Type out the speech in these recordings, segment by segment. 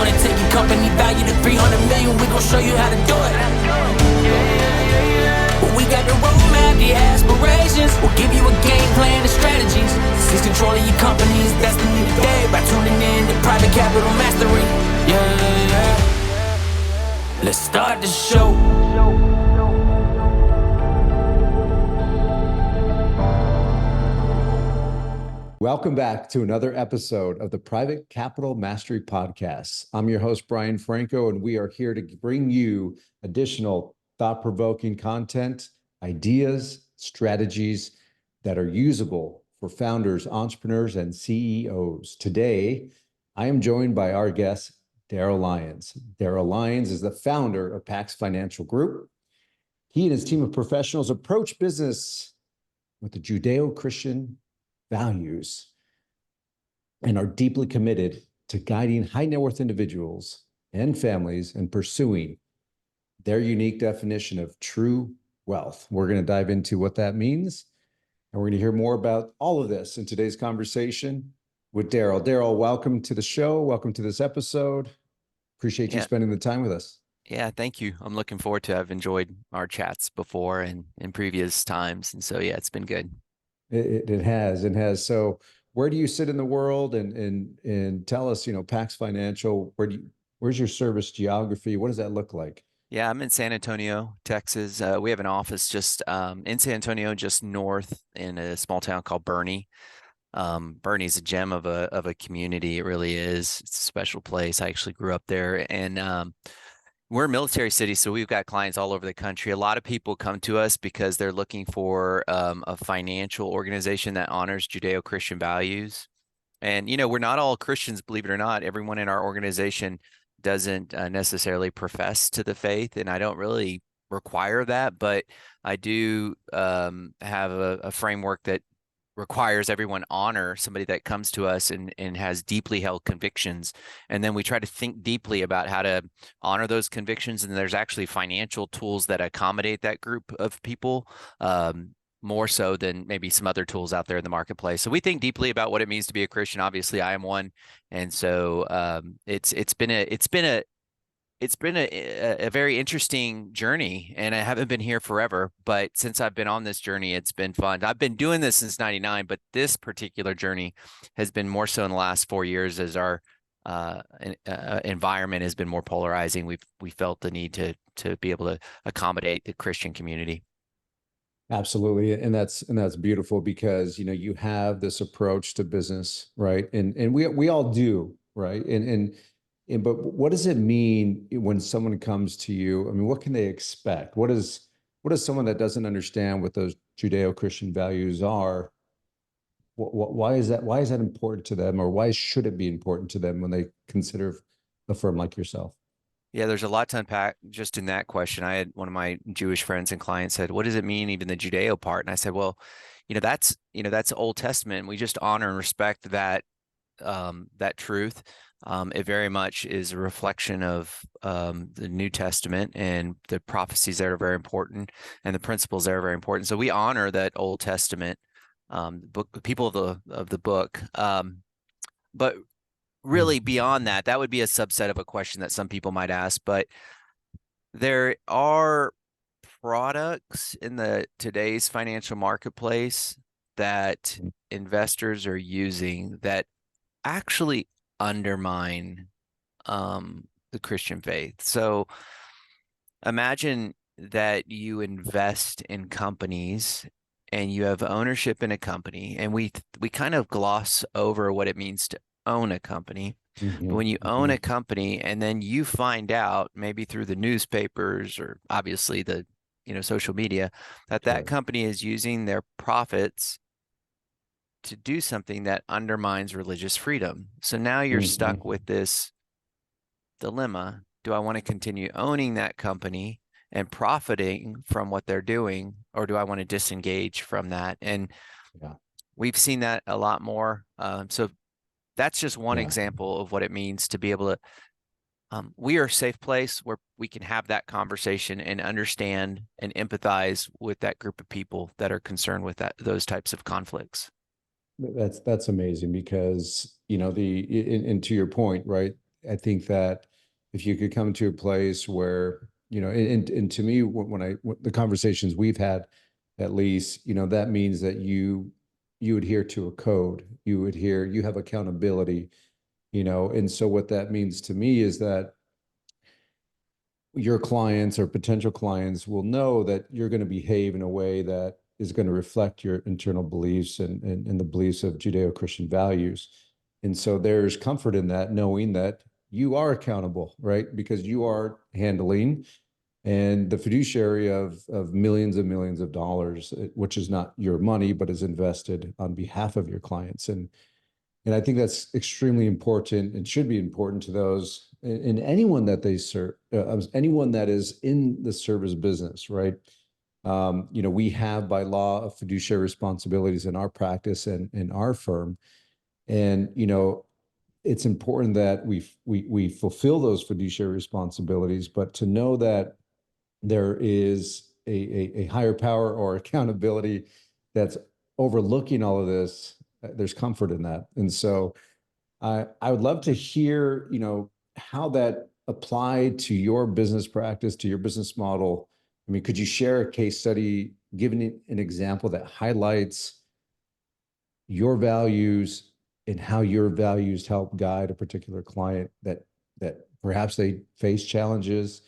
wanna take your company value to 300 million, we gon' show you how to do it. Well, we got the roadmap, the aspirations. We'll give you a game plan and strategies. Seize control of your company's destiny today by tuning in to Private Capital Mastery. Yeah. Let's start the show. Welcome back to another episode of the Private Capital Mastery Podcast. I'm your host, Brian Franco, and we are here to bring you additional thought-provoking content, ideas, strategies that are usable for founders, entrepreneurs, and CEOs. Today, I am joined by our guest, Daryl Lyons. Daryl Lyons is the founder of Pax Financial Group. He and his team of professionals approach business with the Judeo-Christian values and are deeply committed to guiding high net worth individuals and families in pursuing their unique definition of true wealth. We're going to dive into what that means, and we're going to hear more about all of this in today's conversation with Darrell. Darrell, welcome to the show. Welcome to this episode. Appreciate you spending the time with us. Yeah, thank you. I'm looking forward to it. I've enjoyed our chats before and in previous times. And so, yeah, it's been good. It has. So where do you sit in the world, and tell us, Pax Financial, where's your service geography? What does that look like? Yeah, I'm in San Antonio, Texas. We have an office just in San Antonio, just north in a small town called Bernie. Bernie's a gem of a community. It really is. It's a special place. I actually grew up there, and we're a military city, so we've got clients all over the country. A lot of people come to us because they're looking for a financial organization that honors Judeo-Christian values. And, we're not all Christians, believe it or not. Everyone in our organization doesn't necessarily profess to the faith, and I don't really require that, but I do have a framework that requires everyone honor somebody that comes to us and has deeply held convictions. And then we try to think deeply about how to honor those convictions. And there's actually financial tools that accommodate that group of people, more so than maybe some other tools out there in the marketplace. So we think deeply about what it means to be a Christian. Obviously, I am one. And so it's been a very interesting journey, and I haven't been here forever, but since I've been on this journey, it's been fun. I've been doing this since '99, but this particular journey has been more so in the last 4 years as our environment has been more polarizing. We felt the need to be able to accommodate the Christian community. Absolutely. And that's beautiful because, you have this approach to business, right? And we all do, right? But what does it mean when someone comes to you? I mean, what can they expect? What is someone that doesn't understand what those Judeo-Christian values are? Why is that important to them, or why should it be important to them when they consider a firm like yourself? Yeah, there's a lot to unpack just in that question. I had one of my Jewish friends and clients said, "What does it mean, even the Judeo part?" And I said, "Well, that's Old Testament. We just honor and respect that truth. It very much is a reflection of the New Testament, and the prophecies there are very important, and the principles there are very important. So we honor that Old Testament book, people of the book. But really, beyond that, that would be a subset of a question that some people might ask. But there are products in today's financial marketplace that investors are using that actually undermine the Christian faith. So imagine that you invest in companies and you have ownership in a company, and we kind of gloss over what it means to own a company. Mm-hmm. But when you own a company and then you find out, maybe through the newspapers or obviously the social media, that company is using their profits to do something that undermines religious freedom. So now you're stuck with this dilemma. Do I want to continue owning that company and profiting from what they're doing, or do I want to disengage from that? And we've seen that a lot more. So that's just one example of what it means to be able to we are a safe place where we can have that conversation and understand and empathize with that group of people that are concerned with those types of conflicts. That's amazing because, and to your point, right? I think that if you could come to a place where, and to me, when the conversations we've had, at least, that means that you adhere to a code, you have accountability, and so what that means to me is that your clients or potential clients will know that you're going to behave in a way that is going to reflect your internal beliefs and the beliefs of Judeo-Christian values. And so there's comfort in that, knowing that you are accountable, right? Because you are handling and the fiduciary of millions and millions of dollars, which is not your money, but is invested on behalf of your clients. And I think that's extremely important and should be important to those in anyone that they serve, anyone that is in the service business, right? We have by law fiduciary responsibilities in our practice and in our firm, and it's important that we fulfill those fiduciary responsibilities, but to know that there is a higher power or accountability that's overlooking all of this, there's comfort in that. And so I would love to hear, how that applied to your business practice, to your business model. I mean, could you share a case study, giving an example that highlights your values and how your values help guide a particular client that perhaps they face challenges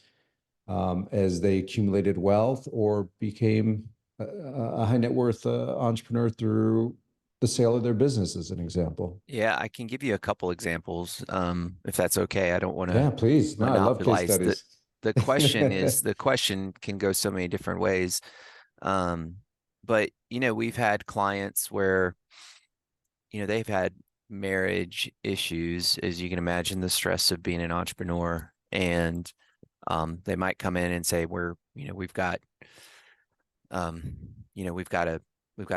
as they accumulated wealth or became a high net worth entrepreneur through the sale of their business, as an example? Yeah, I can give you a couple examples, if that's okay. I don't want Yeah, to please. No, I love case monopolize studies. the question can go so many different ways. But we've had clients where, they've had marriage issues, as you can imagine, the stress of being an entrepreneur. And they might come in and say, um, we've got to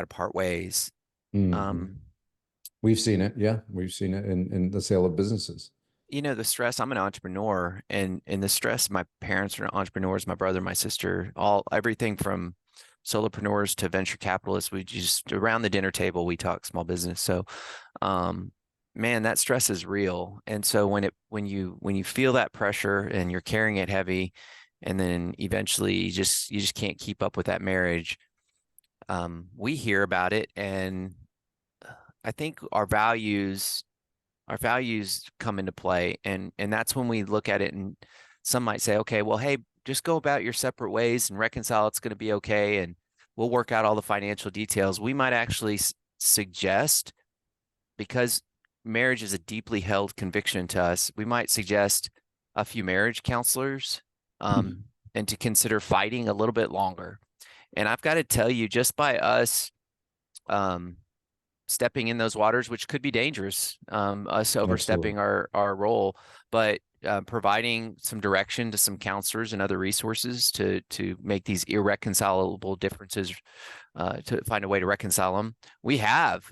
part ways. Mhm. We've seen it. Yeah, we've seen it in the sale of businesses. The stress, I'm an entrepreneur, and the stress, my parents are entrepreneurs, my brother, my sister, everything from solopreneurs to venture capitalists. We just, around the dinner table, we talk small business. So, man, that stress is real. And so when you feel that pressure and you're carrying it heavy, and then eventually you just can't keep up with that marriage, we hear about it. And I think our values come into play, and that's when we look at it. And some might say, okay, well, hey, just go about your separate ways and reconcile. It's going to be okay, and we'll work out all the financial details. We might actually suggest, because marriage is a deeply held conviction to us, we might suggest a few marriage counselors, and to consider fighting a little bit longer. And I've got to tell you, just by us stepping in those waters, which could be dangerous, us Absolutely. overstepping our role, but providing some direction to some counselors and other resources to make these irreconcilable differences, to find a way to reconcile them. We have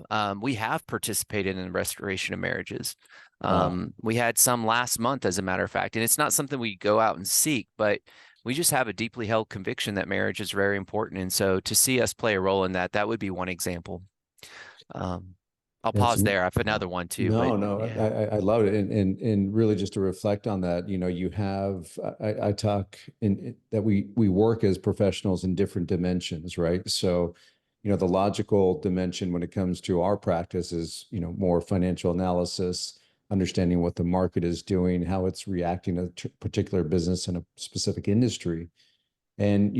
participated in the restoration of marriages. Wow. We had some last month, as a matter of fact, and it's not something we go out and seek, but we just have a deeply held conviction that marriage is very important. And so to see us play a role in that would be one example. I'll That's pause there. I have another wow. one too, but No, yeah. I love it. And really just to reflect on that, you have, I talk that we work as professionals in different dimensions, right? So, the logical dimension when it comes to our practice is, more financial analysis, understanding what the market is doing, how it's reacting to a particular business in a specific industry. And,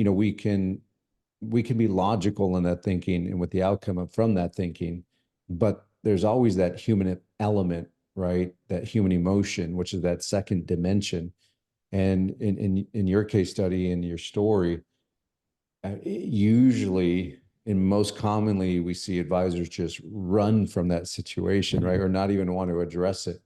we can be logical in that thinking and with the outcome from that thinking, but there's always that human element, right? That human emotion, which is that second dimension. And in your case study, in your story, usually and most commonly, we see advisors just run from that situation, right? Or not even want to address it.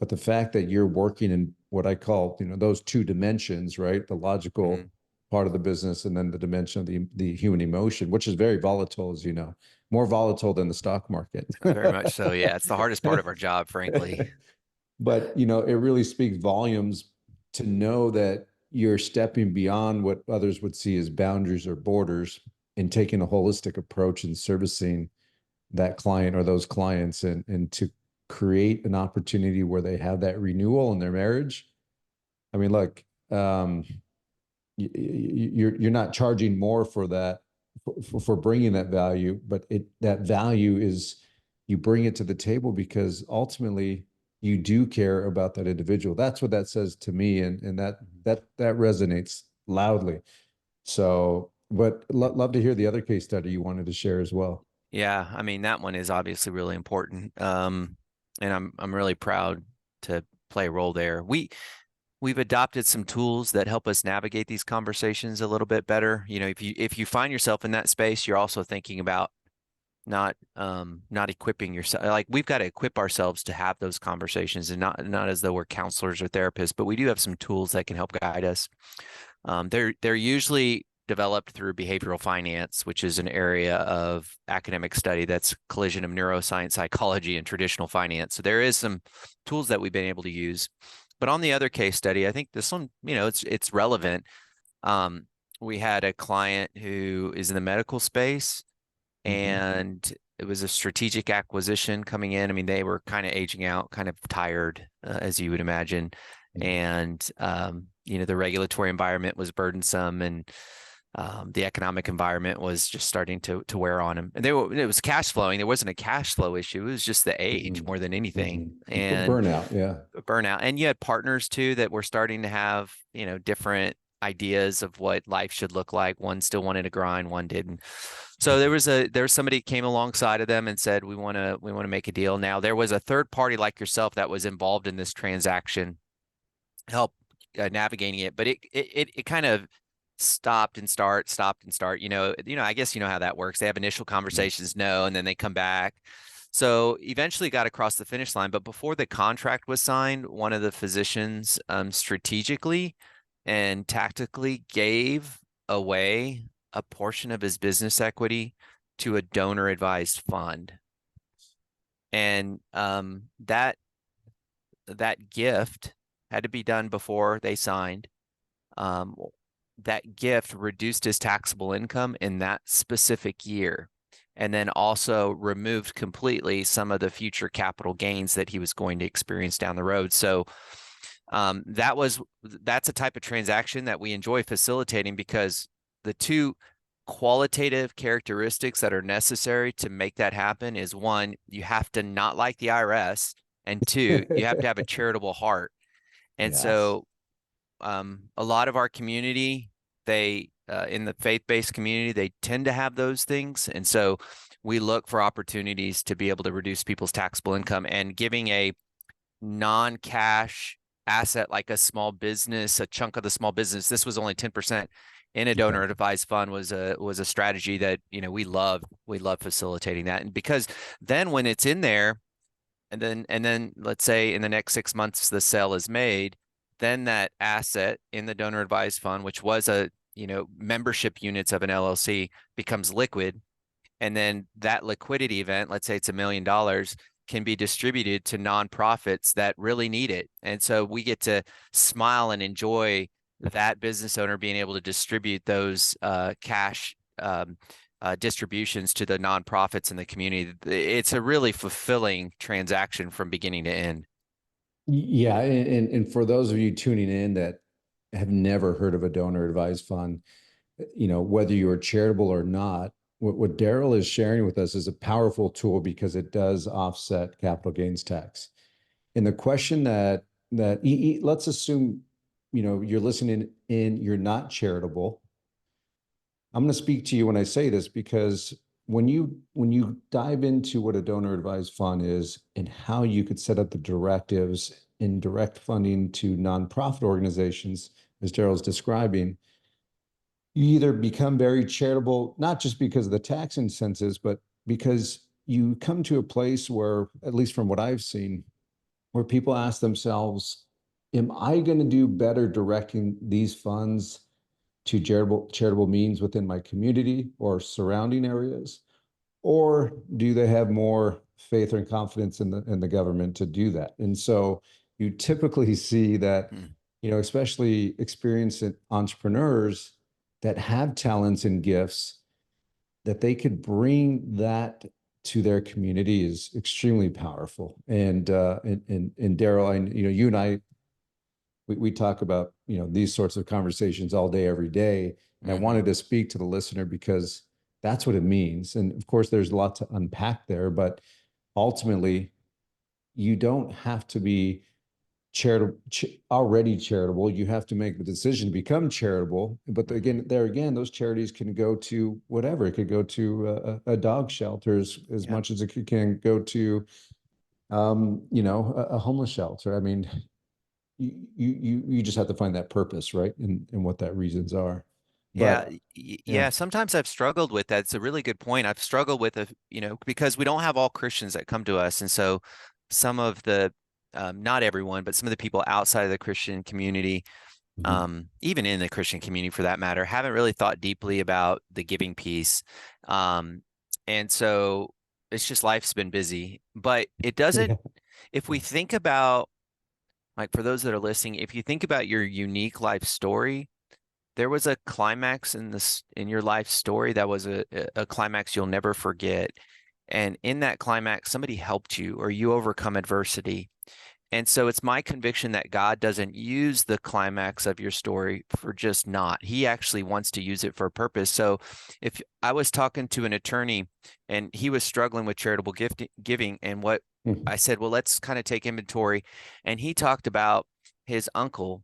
But the fact that you're working in what I call, those two dimensions, right? The logical Mhm. part of the business and then the dimension of the human emotion, which is very volatile, as you know, more volatile than the stock market. Very much so. Yeah, it's the hardest part of our job, frankly. But, it really speaks volumes to know that you're stepping beyond what others would see as boundaries or borders and taking a holistic approach in servicing that client or those clients and to create an opportunity where they have that renewal in their marriage. I mean, look, you're not charging more for that, for bringing that value, but that value is, you bring it to the table because ultimately you do care about that individual. That's what that says to me, and that resonates loudly. So, but love to hear the other case study you wanted to share as well. Yeah, I mean, that one is obviously really important. And I'm really proud to play a role there. We've adopted some tools that help us navigate these conversations a little bit better. You know, if you find yourself in that space, you're also thinking about not equipping yourself. Like, we've got to equip ourselves to have those conversations, and not as though we're counselors or therapists, but we do have some tools that can help guide us. They're usually developed through behavioral finance, which is an area of academic study that's collision of neuroscience, psychology, and traditional finance. So there is some tools that we've been able to use. But on the other case study, I think this one, you know, it's relevant. We had a client who is in the medical space, and it was a strategic acquisition coming in. I mean, they were kind of aging out, kind of tired, as you would imagine. And, you know, the regulatory environment was burdensome, and the economic environment was just starting to wear on them. And it was cash flowing. There wasn't a cash flow issue. It was just the age more than anything. And burnout. Yeah. Burnout. And you had partners too that were starting to have, you know, different ideas of what life should look like. One still wanted to grind, one didn't. So there was somebody came alongside of them and said, we want to make a deal. Now, there was a third party like yourself that was involved in this transaction, help navigating it, but it kind of stopped and start. You know, I guess you know how that works. They have initial conversations, no, and then they come back. So eventually got across the finish line. But before the contract was signed, one of the physicians strategically and tactically gave away a portion of his business equity to a donor advised fund. And that gift had to be done before they signed. That gift reduced his taxable income in that specific year, and then also removed completely some of the future capital gains that he was going to experience down the road. So that's a type of transaction that we enjoy facilitating, because the two qualitative characteristics that are necessary to make that happen is, one, you have to not like the IRS, and two, you have to have a charitable heart. And so a lot of our community, they in the faith-based community, they tend to have those things. And so we look for opportunities to be able to reduce people's taxable income, and giving a non-cash asset like a small business, a chunk of the small business. This was only 10% in a donor advised fund, was a strategy that, you know, we love facilitating that. And because then when it's in there, and then let's say in the next 6 months the sale is made, then that asset in the donor advised fund, which was a, you know, membership units of an LLC, becomes liquid. And then that liquidity event, let's say it's $1 million, can be distributed to nonprofits that really need it. And so we get to smile and enjoy that business owner being able to distribute those cash distributions to the nonprofits in the community. It's a really fulfilling transaction from beginning to end. Yeah, and for those of you tuning in that have never heard of a donor advised fund, you know, whether you're charitable or not, what Daryl is sharing with us is a powerful tool, because it does offset capital gains tax. And the question that let's assume, you know, you're listening in, you're not charitable. I'm going to speak to you when I say this, because when you dive into what a donor advised fund is and how you could set up the directives in direct funding to nonprofit organizations, as Daryl's describing, you either become very charitable, not just because of the tax incentives, but because you come to a place where, at least from what I've seen, where people ask themselves, am I going to do better directing these funds to charitable means within my community or surrounding areas? Or do they have more faith and confidence in the government to do that? And so you typically see that, you know, especially experienced entrepreneurs that have talents and gifts, that they could bring that to their community is extremely powerful. And Daryl, you and I, we talk about, these sorts of conversations all day, every day. And I wanted to speak to the listener because that's what it means. And of course, there's a lot to unpack there, but ultimately, you don't have to be already charitable. You have to make the decision to become charitable. But again, those charities can go to whatever. It could go to a dog shelter as much as it can go to, a homeless shelter. I mean, you just have to find that purpose, right? And what that reasons are. Yeah, But yeah. Sometimes I've struggled with that. It's a really good point. I've struggled with because we don't have all Christians that come to us, and so some of the, not everyone, but some of the people outside of the Christian community, even in the Christian community for that matter, haven't really thought deeply about the giving piece, and so it's just life's been busy. But it doesn't. yeah. If we think about, like, for those that are listening, if you think about your unique life story, there was a climax in your life story that was a climax you'll never forget. And in that climax, somebody helped you or you overcome adversity. And so it's my conviction that God doesn't use the climax of your story for just not. He actually wants to use it for a purpose. So if I was talking to an attorney and he was struggling with charitable giving, and what I said, well, let's kind of take inventory. And he talked about his uncle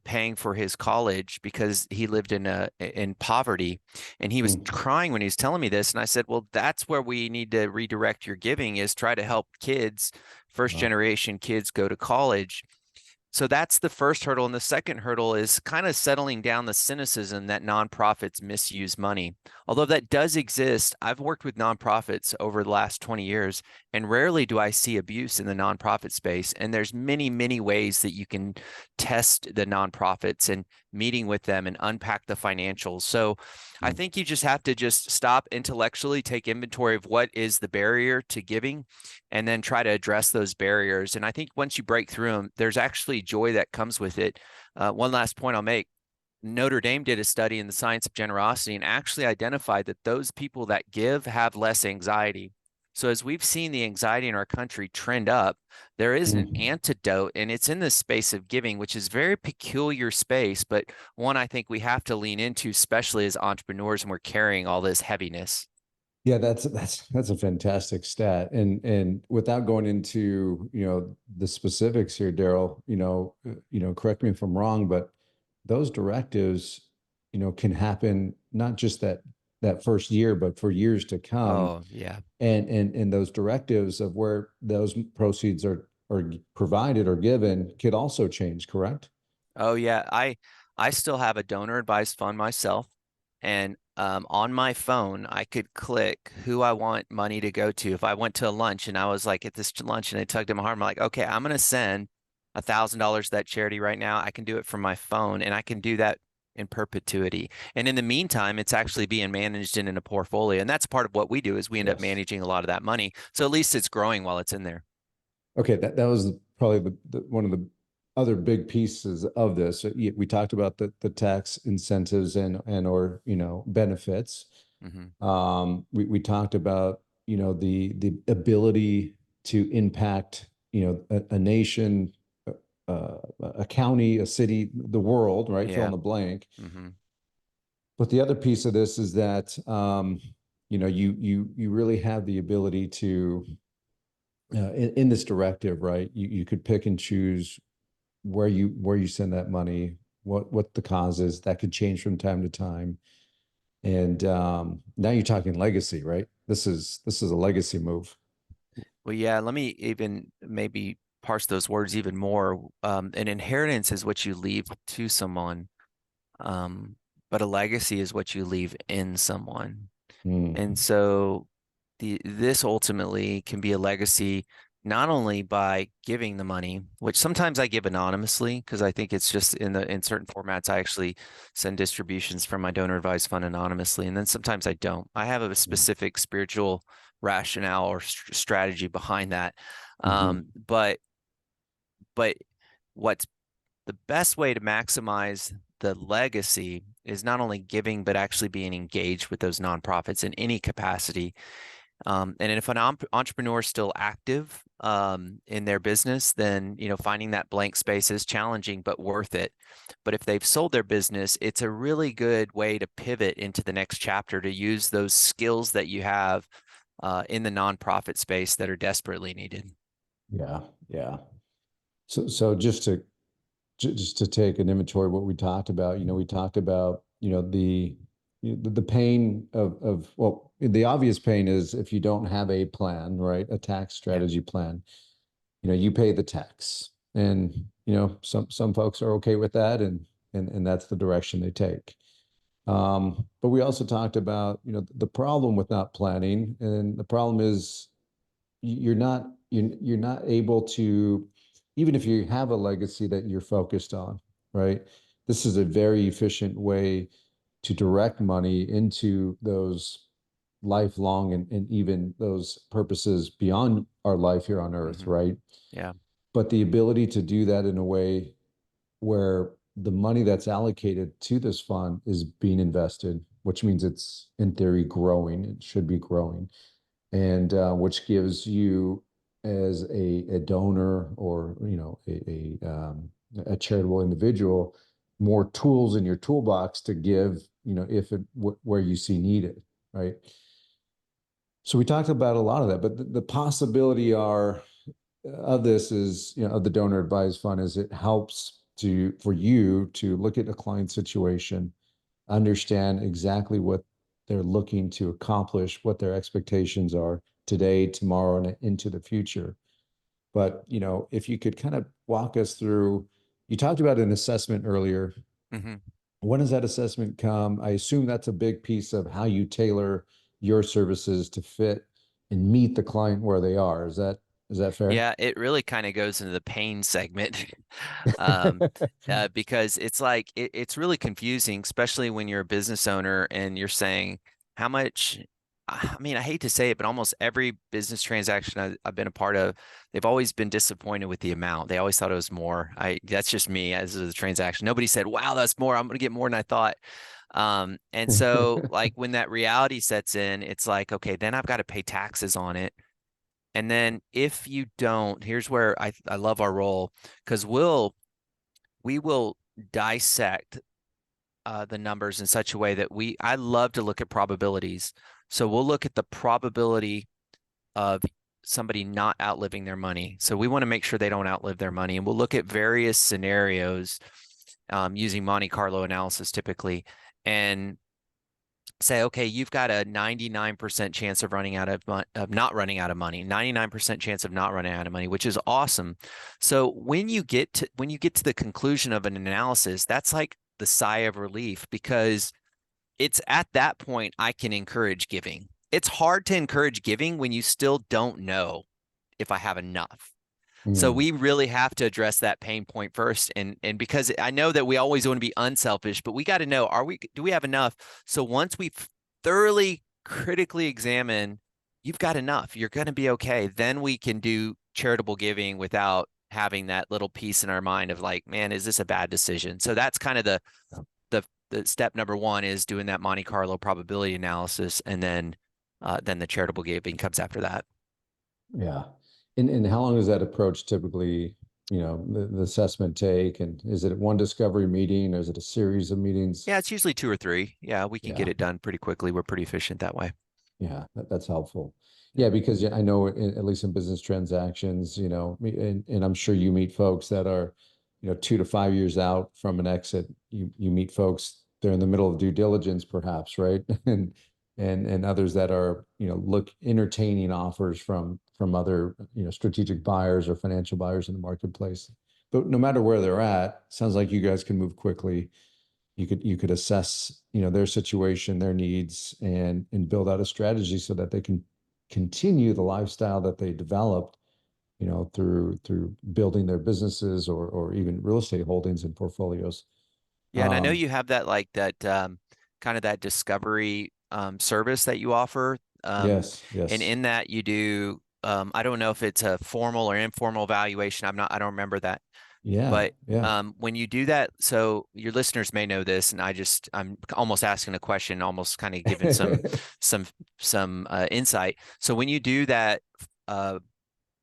paying for his college because he lived in poverty, and he was crying when he was telling me this. And I said, well, that's where we need to redirect your giving, is try to help kids, first generation kids, go to college. So that's the first hurdle. And the second hurdle is kind of settling down the cynicism that nonprofits misuse money. Although that does exist, I've worked with nonprofits over the last 20 years, and rarely do I see abuse in the nonprofit space. And there's many, many ways that you can test the nonprofits and meeting with them and unpack the financials. So I think you just have to just stop intellectually, take inventory of what is the barrier to giving, and then try to address those barriers. And I think once you break through them, there's actually joy that comes with it. One last point I'll make. Notre Dame did a study in the science of generosity and actually identified that those people that give have less anxiety. So as we've seen the anxiety in our country trend up, there is an antidote, and it's in this space of giving, which is very peculiar space, but one I think we have to lean into, especially as entrepreneurs, and we're carrying all this heaviness. Yeah, that's a fantastic stat. And without going into, the specifics here, Daryl, correct me if I'm wrong, but those directives, can happen not just that first year, but for years to come. Oh, yeah. And those directives of where those proceeds are provided or given could also change, correct? Oh, yeah. I still have a donor advised fund myself. And on my phone, I could click who I want money to go to. If I went to a lunch and I was like at this lunch and it tugged at my heart, I'm like, okay, I'm going to send $1,000 to that charity right now. I can do it from my phone, and I can do that in perpetuity. And in the meantime, it's actually being managed in a portfolio. And that's part of what we do, is we end up managing a lot of that money. So at least it's growing while it's in there. Okay, that was probably one of the other big pieces of this. We talked about the tax incentives and or benefits. We talked about the ability to impact a nation, a county, a city, the world, right? Fill in the blank. But the other piece of this is that you really have the ability to in this directive, right? You could pick and choose where you send that money, what the cause is. That could change from time to time. And now you're talking legacy, right? This is a legacy move. Well, yeah, let me even maybe parse those words even more. An inheritance is what you leave to someone, but a legacy is what you leave in someone. And so this ultimately can be a legacy not only by giving the money, which sometimes I give anonymously because I think it's just in certain formats I actually send distributions from my donor advised fund anonymously, and then sometimes I don't. I have a specific spiritual rationale or strategy behind that. But what's the best way to maximize the legacy is not only giving, but actually being engaged with those nonprofits in any capacity. And if an entrepreneur is still active in their business, then finding that blank space is challenging, but worth it. But if they've sold their business, it's a really good way to pivot into the next chapter, to use those skills that you have in the nonprofit space that are desperately needed. Yeah, yeah. So just to take an inventory of what we talked about, we talked about, the pain of, well, the obvious pain is if you don't have a plan, right? A tax Yeah. strategy plan, you pay the tax, and, some folks are okay with that, and that's the direction they take. But we also talked about, the problem with not planning, and the problem is you're not able to, even if you have a legacy that you're focused on, right? This is a very efficient way to direct money into those lifelong and even those purposes beyond our life here on earth, right? Yeah. But the ability to do that in a way where the money that's allocated to this fund is being invested, which means it's in theory growing, it should be growing, and which gives you as a donor, or a charitable individual, more tools in your toolbox to give, if it where you see needed, right? So we talked about a lot of that, but the possibility of this is, of the donor advised fund, is it helps for you to look at a client situation, understand exactly what they're looking to accomplish, what their expectations are today, tomorrow, and into the future. But, if you could kind of walk us through, you talked about an assessment earlier. Mm-hmm. When does that assessment come? I assume that's a big piece of how you tailor your services to fit and meet the client where they are. Is that fair? Yeah, it really kind of goes into the pain segment. Because it's really confusing, especially when you're a business owner and you're saying how much. I mean, I hate to say it, but almost every business transaction I've been a part of, they've always been disappointed with the amount. They always thought it was more. That's just me as a transaction. Nobody said, "Wow, that's more. I'm going to get more than I thought." And so, like, when that reality sets in, it's like, okay, then I've got to pay taxes on it. And then if you don't, here's where I love our role, because we will dissect the numbers in such a way that I love to look at probabilities. So we'll look at the probability of somebody not outliving their money. So we want to make sure they don't outlive their money. And we'll look at various scenarios using Monte Carlo analysis typically, and say, okay, you've got a 99% chance of not running out of money, 99% chance of not running out of money, which is awesome. So when you get to the conclusion of an analysis, that's like the sigh of relief, because it's at that point I can encourage giving. It's hard to encourage giving when you still don't know if I have enough. So we really have to address that pain point first. And because I know that we always want to be unselfish, but we got to know, do we have enough? So once we thoroughly critically examine, you've got enough, you're going to be okay. Then we can do charitable giving without having that little piece in our mind of like, man, is this a bad decision? So that's kind of the step number one, is doing that Monte Carlo probability analysis. And then the charitable giving comes after that. Yeah. And how long does that approach typically, the assessment take? And is it one discovery meeting, or is it a series of meetings? Yeah, it's usually 2 or 3. Yeah, we can Yeah. get it done pretty quickly. We're pretty efficient that way. Yeah, that's helpful. Yeah, because I know at least in business transactions, and I'm sure you meet folks that are, 2 to 5 years out from an exit. You meet folks, they're in the middle of due diligence, perhaps, right? And others that are, entertaining offers from other, strategic buyers or financial buyers in the marketplace. But no matter where they're at, sounds like you guys can move quickly. You could assess, their situation, their needs, and build out a strategy so that they can continue the lifestyle that they developed, through building their businesses, or even real estate holdings and portfolios. Yeah, and I know you have that, like that kind of that discovery service that you offer. Yes, And yes. in that you do, I don't know if it's a formal or informal valuation. I don't remember that. Yeah. But Yeah. when you do that, so your listeners may know this, and I'm almost asking a question, almost kind of giving some insight. So when you do uh,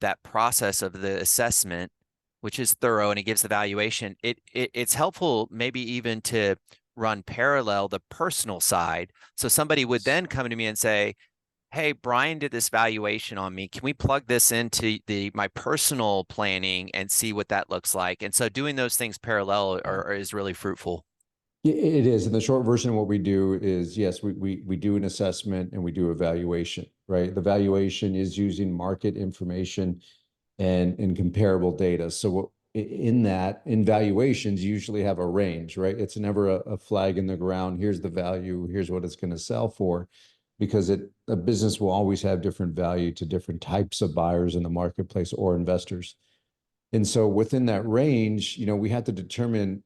that process of the assessment, which is thorough and it gives the valuation, it's helpful maybe even to run parallel the personal side. So somebody would then come to me and say, hey, Brian did this valuation on me. Can we plug this into my personal planning and see what that looks like? And so doing those things parallel is really fruitful. It is. And the short version of what we do is, yes, we do an assessment and we do a valuation, right? The valuation is using market information and comparable data. So what, in valuations, you usually have a range, right? It's never a flag in the ground. Here's the value. Here's what it's going to sell for, because a business will always have different value to different types of buyers in the marketplace or investors. And so within that range, we have to determine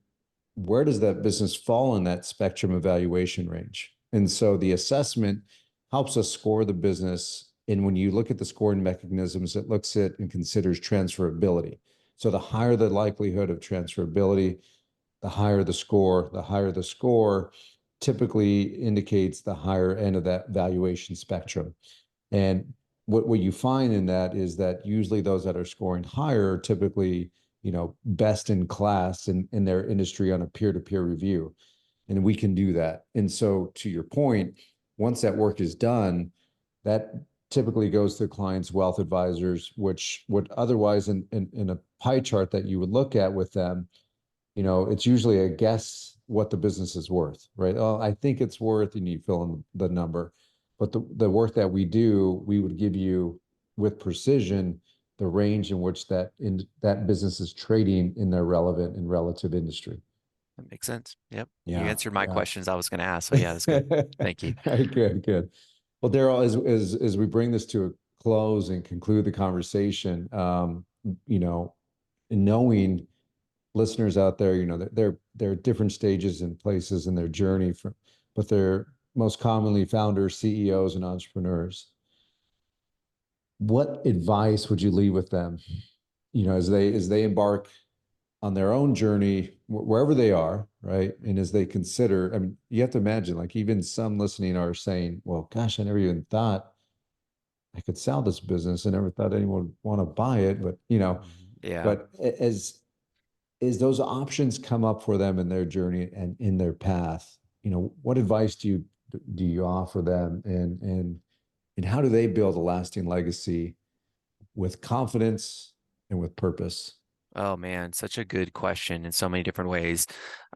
where does that business fall in that spectrum evaluation range. And so the assessment helps us score the business. And when you look at the scoring mechanisms, it looks at and considers transferability. So the higher the likelihood of transferability, the higher the score. The higher the score typically indicates the higher end of that valuation spectrum. And what you find in that is that usually those that are scoring higher are typically, best in class in their industry on a peer-to-peer review. And we can do that. And so to your point, once that work is done, that typically goes to clients' wealth advisors, which would otherwise in a pie chart that you would look at with them, it's usually a guess what the business is worth, right? Oh, I think it's worth, and you fill in the number. But the work that we do, we would give you with precision the range in which that business is trading in their relevant and relative industry. That makes sense. Yep. You Yeah, answered my yeah. questions I was going to ask. So yeah, that's good. Thank you. All right, good, good. Well, Daryl, as we bring this to a close and conclude the conversation, knowing listeners out there, they're at different stages and places in their journey, but they're most commonly founders, CEOs, and entrepreneurs. What advice would you leave with them, as they embark on their own journey, wherever they are, right? And as they consider, I mean, you have to imagine, like, even some listening are saying, well, gosh, I never even thought I could sell this business. I never thought anyone would want to buy it, but Yeah. but as those options come up for them in their journey and in their path, what advice do you offer them, and how do they build a lasting legacy with confidence and with purpose? Oh man, such a good question in so many different ways.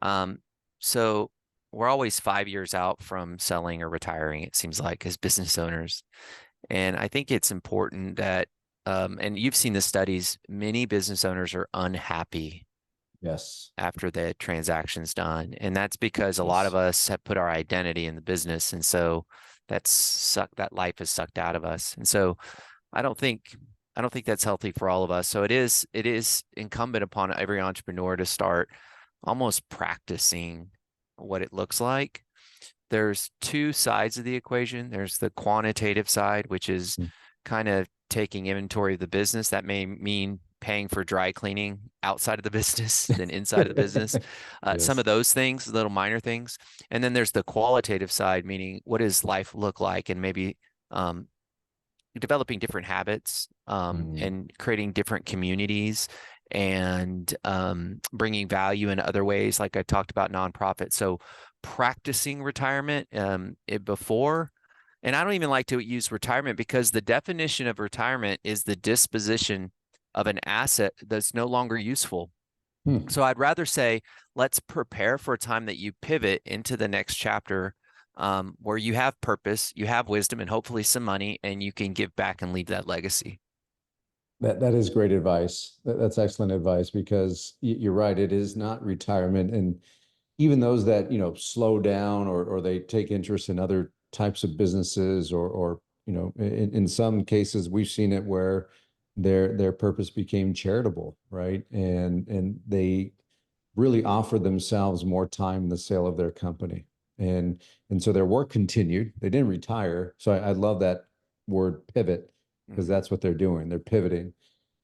Um, so we're always 5 years out from selling or retiring, it seems like, as business owners. And I think it's important that, and you've seen the studies, many business owners are unhappy Yes. after the transaction's done. And that's because a lot of Yes. us have put our identity in the business. And so that life is sucked out of us. And so I don't think that's healthy for all of us. So it is incumbent upon every entrepreneur to start almost practicing what it looks like. There's two sides of the equation. There's the quantitative side, which is kind of taking inventory of the business. That may mean paying for dry cleaning outside of the business than inside of the business. Some Yes. of those things, little minor things. And then there's the qualitative side, meaning what does life look like, and maybe um, developing different habits, and creating different communities, and bringing value in other ways, like I talked about nonprofit. So practicing retirement before, and I don't even like to use retirement, because the definition of retirement is the disposition of an asset that's no longer useful. So I'd rather say, let's prepare for a time that you pivot into the next chapter, where you have purpose, you have wisdom, and hopefully some money, and you can give back and leave that legacy. That is great advice. That's excellent advice, because you're right. It is not retirement. And even those that, slow down, or they take interest in other types of businesses, or in some cases, we've seen it where their purpose became charitable, right? And they really offered themselves more time in the sale of their company. And so their work continued. They didn't retire. So I love that word pivot, because that's what they're doing. They're pivoting.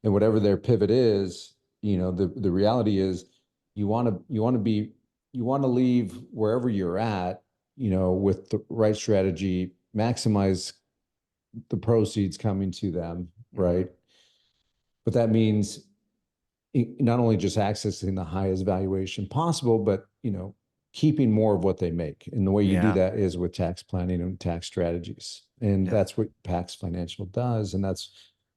And whatever their pivot is, the reality is you want to leave wherever you're at, with the right strategy, maximize the proceeds coming to them, right? But that means not only just accessing the highest valuation possible, but keeping more of what they make. And the way you do that is with tax planning and tax strategies. And that's what Pax Financial does. And that's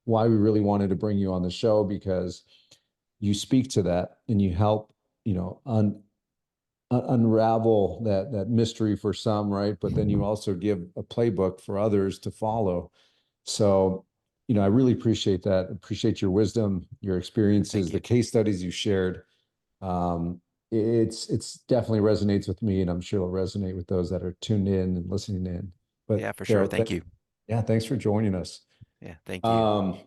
why we really wanted to bring you on the show, because you speak to that and you help, unravel that mystery for some, right? But then you also give a playbook for others to follow. So, I really appreciate that. Appreciate your wisdom, your experiences, the case studies you shared. It's definitely resonates with me, and I'm sure it'll resonate with those that are tuned in and listening in. But yeah, for sure. Daryl, Thank you. Yeah, thanks for joining us. Yeah, thank you.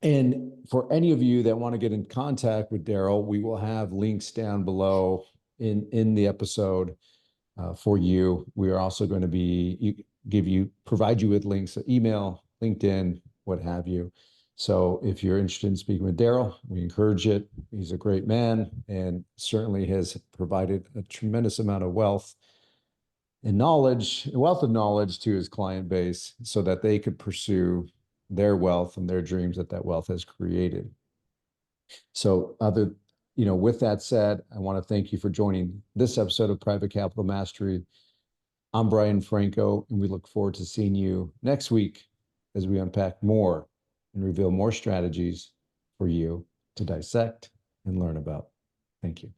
And for any of you that want to get in contact with Daryl, we will have links down below in the episode for you. We are also going to provide you with links, email, LinkedIn, what have you. So if you're interested in speaking with Daryl, we encourage it. He's a great man and certainly has provided a tremendous amount of wealth of knowledge to his client base so that they could pursue their wealth and their dreams that wealth has created. So with that said, I want to thank you for joining this episode of Private Capital Mastery. I'm Brian Franco, and we look forward to seeing you next week as we unpack more and reveal more strategies for you to dissect and learn about. Thank you.